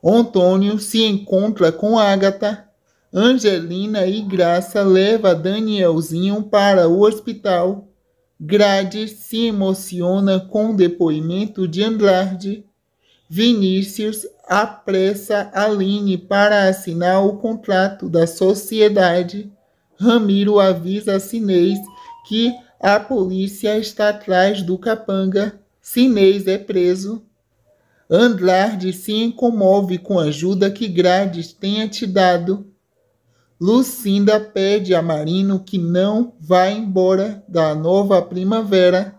Antônio se encontra com Ágata. Angelina e Graça levam Danielzinho para o hospital. Grades se emociona com o depoimento de Andrade. Vinícius apressa Aline para assinar o contrato da sociedade. Ramiro avisa Sinês que a polícia está atrás do capanga. Sinês é preso. Andrade se comove com a ajuda que Grades tenha te dado. Lucinda pede a Marino que não vá embora da nova primavera.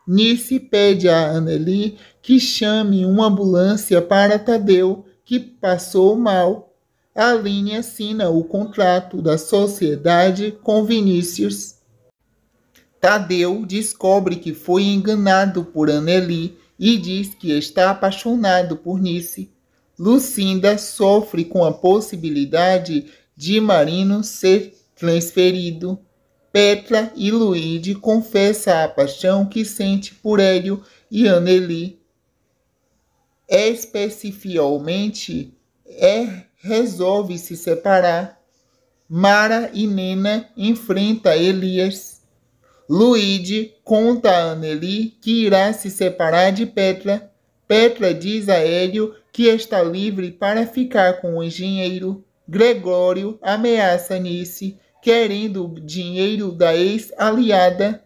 Nice pede a Anneli que chame uma ambulância para Tadeu, que passou mal. Aline assina o contrato da sociedade com Vinícius. Tadeu descobre que foi enganado por Anneli e diz que está apaixonado por Nice. Lucinda sofre com a possibilidade de Marino ser transferido. Petra e Luíde confessam a paixão que sente por Hélio e Anneli. Especificamente, resolve se separar. Mara e Nena enfrentam Elias. Luíde conta a Anneli que irá se separar de Petra. Petra diz a Hélio que está livre para ficar com o engenheiro. Gregório ameaça Nice, querendo o dinheiro da ex-aliada.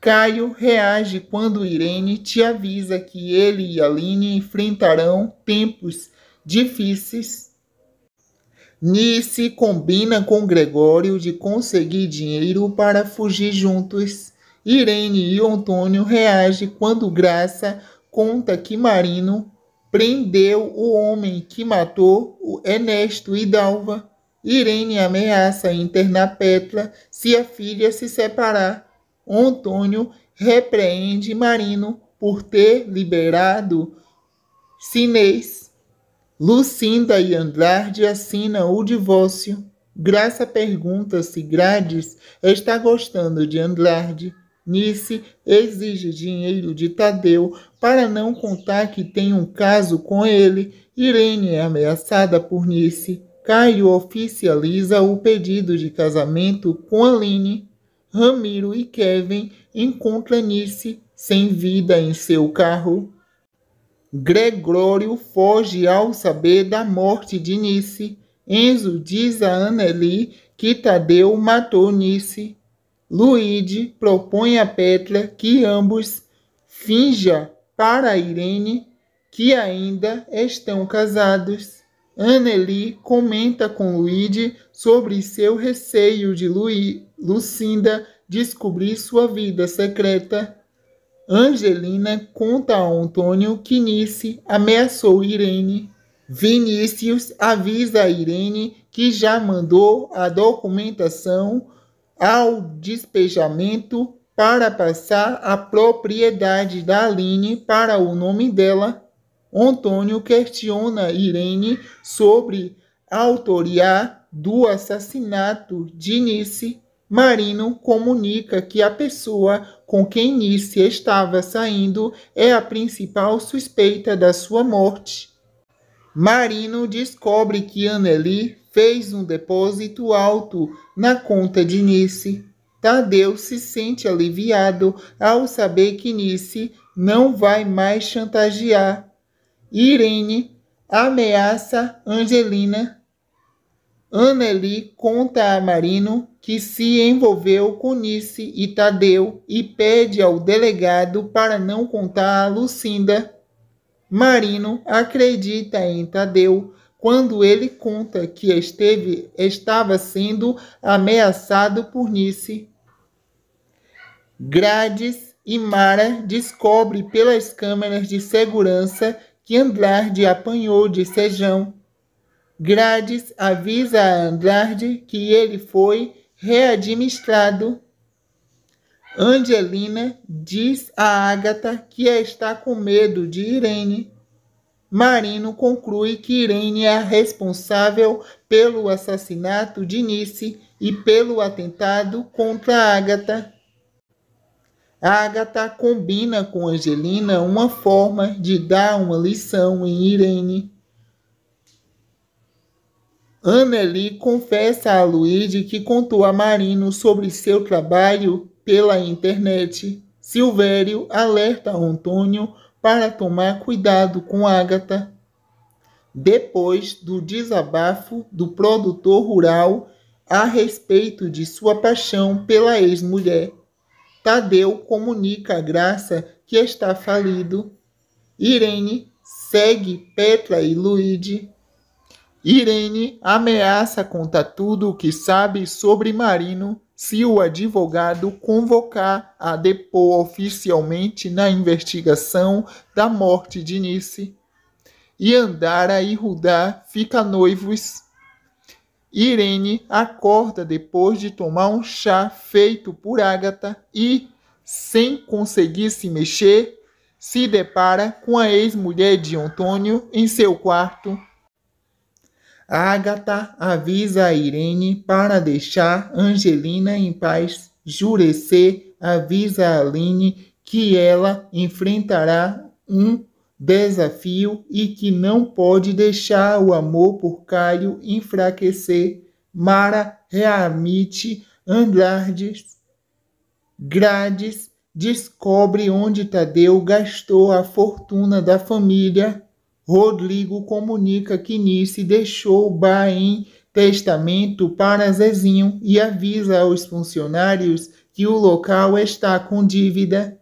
Caio reage quando Irene te avisa que ele e Aline enfrentarão tempos difíceis. Nice combina com Gregório de conseguir dinheiro para fugir juntos. Irene e Antônio reagem quando Graça conta que Marino prendeu o homem que matou o Ernesto e Dalva. Irene ameaça internar Petra se a filha se separar. Antônio repreende Marino por ter liberado Sinês. Lucinda e Andrade assinam o divórcio. Graça pergunta se Grades está gostando de Andrade. Nice exige dinheiro de Tadeu para não contar que tem um caso com ele. Irene é ameaçada por Nice. Caio oficializa o pedido de casamento com Aline. Ramiro e Kevin encontram Nice sem vida em seu carro. Gregório foge ao saber da morte de Nice. Enzo diz a Anneli que Tadeu matou Nice. Luíde propõe a Petra que ambos finja para Irene que ainda estão casados. Anneli comenta com Luíde sobre seu receio de Lucinda descobrir sua vida secreta. Angelina conta a Antônio que Nice ameaçou Irene. Vinícius avisa a Irene que já mandou a documentação ao despejamento para passar a propriedade da Aline para o nome dela. Antônio questiona Irene sobre a autoria do assassinato de Nice. Marino comunica que a pessoa com quem Nice estava saindo é a principal suspeita da sua morte. Marino descobre que Anneli fez um depósito alto na conta de Nice. Tadeu se sente aliviado ao saber que Nice não vai mais chantagear. Irene ameaça Angelina. Anneli conta a Marino que se envolveu com Nice e Tadeu e pede ao delegado para não contar a Lucinda. Marino acredita em Tadeu quando ele conta que estava sendo ameaçado por Nice. Grades e Mara descobrem pelas câmeras de segurança que Andrade apanhou de Sejão. Grades avisa a Andrade que ele foi readministrado. Angelina diz a Ágata que está com medo de Irene. Marino conclui que Irene é a responsável pelo assassinato de Nice e pelo atentado contra Ágata. Ágata combina com Angelina uma forma de dar uma lição em Irene. Anneli confessa a Luíde que contou a Marino sobre seu trabalho pela internet. Silvério alerta Antônio para tomar cuidado com Ágata. Depois do desabafo do produtor rural a respeito de sua paixão pela ex-mulher, Tadeu comunica a Graça que está falido. Irene segue Petra e Luíde. Irene ameaça contar tudo o que sabe sobre Marino se o advogado convocar a depor oficialmente na investigação da morte de Nice. E Andara e Rudá ficam noivos. Irene acorda depois de tomar um chá feito por Ágata e, sem conseguir se mexer, se depara com a ex-mulher de Antônio em seu quarto. Ágata avisa a Irene para deixar Angelina em paz. Jurecê avisa a Aline que ela enfrentará um desafio e que não pode deixar o amor por Caio enfraquecer. Mara readmite Andrades. Grades descobre onde Tadeu gastou a fortuna da família. Rodrigo comunica que Nice deixou o bar em testamento para Zezinho e avisa aos funcionários que o local está com dívida.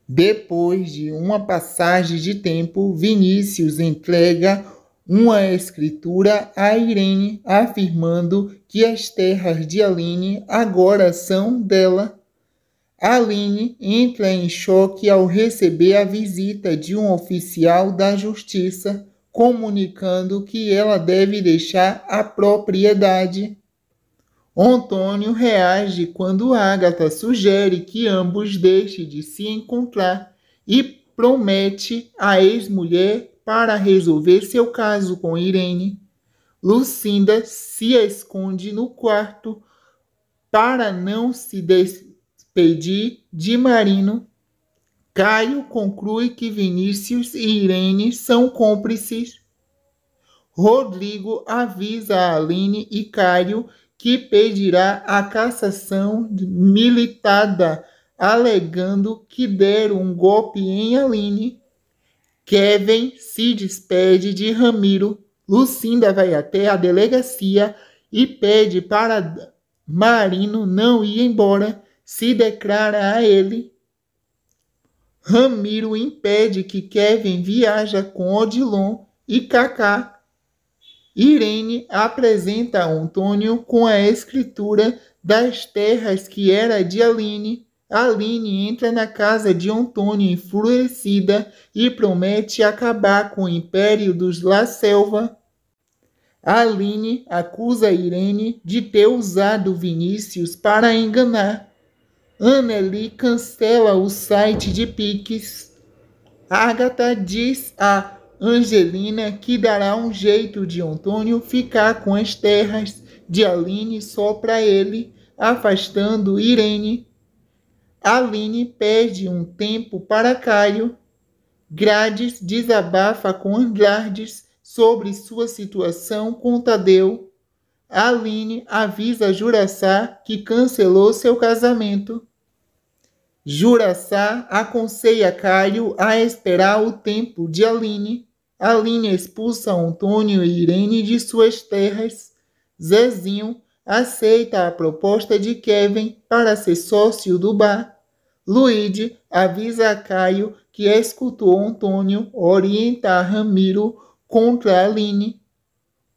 Depois de uma passagem de tempo, Vinícius entrega uma escritura a Irene, afirmando que as terras de Aline agora são dela. Aline entra em choque ao receber a visita de um oficial da justiça, comunicando que ela deve deixar a propriedade. Antônio reage quando Ágata sugere que ambos deixem de se encontrar e promete a ex-mulher para resolver seu caso com Irene. Lucinda se esconde no quarto para não se despedir de Marino. Caio conclui que Vinícius e Irene são cúmplices. Rodrigo avisa a Aline e Caio que pedirá a cassação militada, alegando que deram um golpe em Aline. Kevin se despede de Ramiro. Lucinda vai até a delegacia e pede para Marino não ir embora, se declara a ele. Ramiro impede que Kevin viaja com Odilon e Cacá. Irene apresenta a Antônio com a escritura das terras que era de Aline. Aline entra na casa de Antônio enfurecida e promete acabar com o império dos La Selva. Aline acusa Irene de ter usado Vinícius para enganar. Anneli cancela o site de Pix. Ágata diz a Angelina que dará um jeito de Antônio ficar com as terras de Aline só para ele, afastando Irene. Aline pede um tempo para Caio. Grades desabafa com Andrades sobre sua situação com Tadeu. Aline avisa Juraçá que cancelou seu casamento. Juraçá aconselha Caio a esperar o tempo de Aline. Aline expulsa Antônio e Irene de suas terras. Zezinho aceita a proposta de Kevin para ser sócio do bar. Luíde avisa a Caio que escutou Antônio orientar Ramiro contra Aline.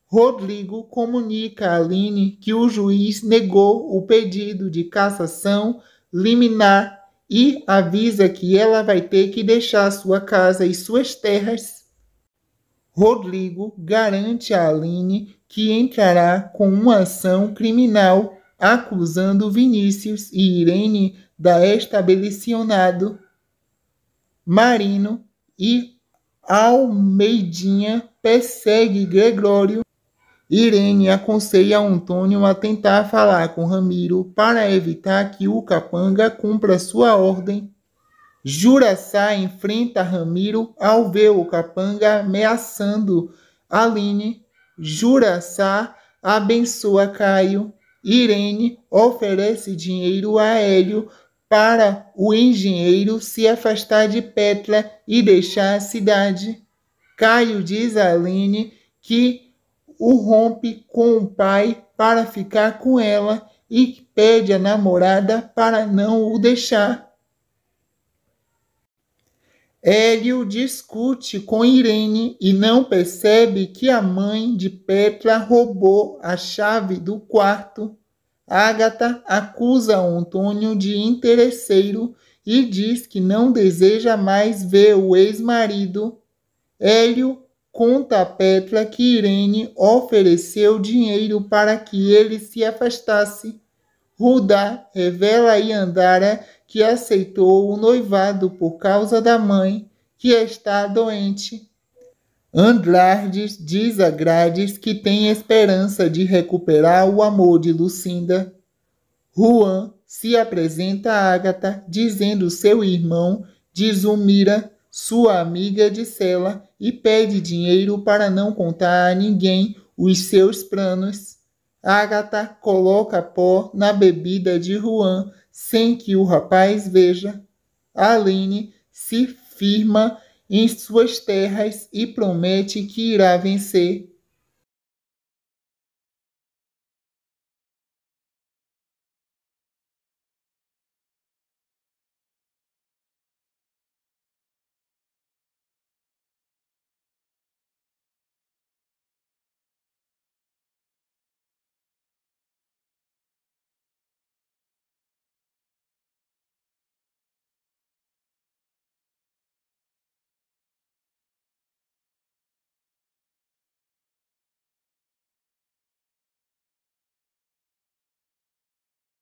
Rodrigo comunica a Aline que o juiz negou o pedido de cassação liminar e avisa que ela vai ter que deixar sua casa e suas terras. Rodrigo garante a Aline que entrará com uma ação criminal acusando Vinícius e Irene da estabelecionado. Marino e Almeidinha persegue Gregório. Irene aconselha Antônio a tentar falar com Ramiro para evitar que o capanga cumpra sua ordem. Juraçá enfrenta Ramiro ao ver o capanga ameaçando Aline. Juraçá abençoa Caio. Irene oferece dinheiro a Hélio para o engenheiro se afastar de Petra e deixar a cidade. Caio diz a Aline que o rompe com o pai para ficar com ela e pede a namorada para não o deixar. Hélio discute com Irene e não percebe que a mãe de Petra roubou a chave do quarto. Ágata acusa Antônio de interesseiro e diz que não deseja mais ver o ex-marido. Hélio conta a Petra que Irene ofereceu dinheiro para que ele se afastasse. Rudá revela a Yandara que aceitou o noivado por causa da mãe, que está doente. Andrade diz a Grades que tem esperança de recuperar o amor de Lucinda. Juan se apresenta a Ágata dizendo seu irmão de Zulmira, sua amiga de cela, e pede dinheiro para não contar a ninguém os seus planos. Ágata coloca pó na bebida de Juan sem que o rapaz veja. Aline se firma em suas terras e promete que irá vencer.